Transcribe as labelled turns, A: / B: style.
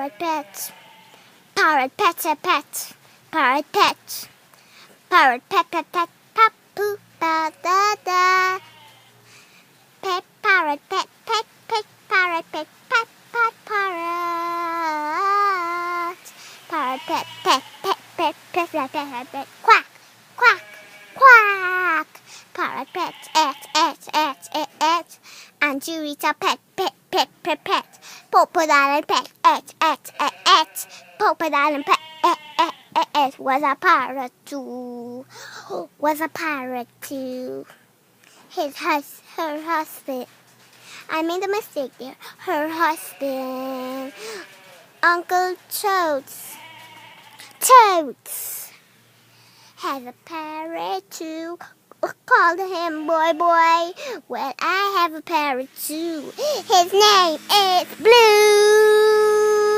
A: Parrot Pet. Parrot Pet a pet. Parrot Pet. Parrot Pet pet pet. Pop poo da da da. Pet Parrot Pet pet pet. Parrot Pet pet pet parrot. Parrot Pet pet pet pet pet pet pet pet. Quack quack quack. Parrot Pet et. And you eat a pet. Polka Island pet et. Polka Island pet et. Was a parrot too. Was a parrot too. Her husband. I made a mistake there. Her husband, Uncle Toads, has a parrot too. Called him boy. Well, I have a parrot too. His name is Blue.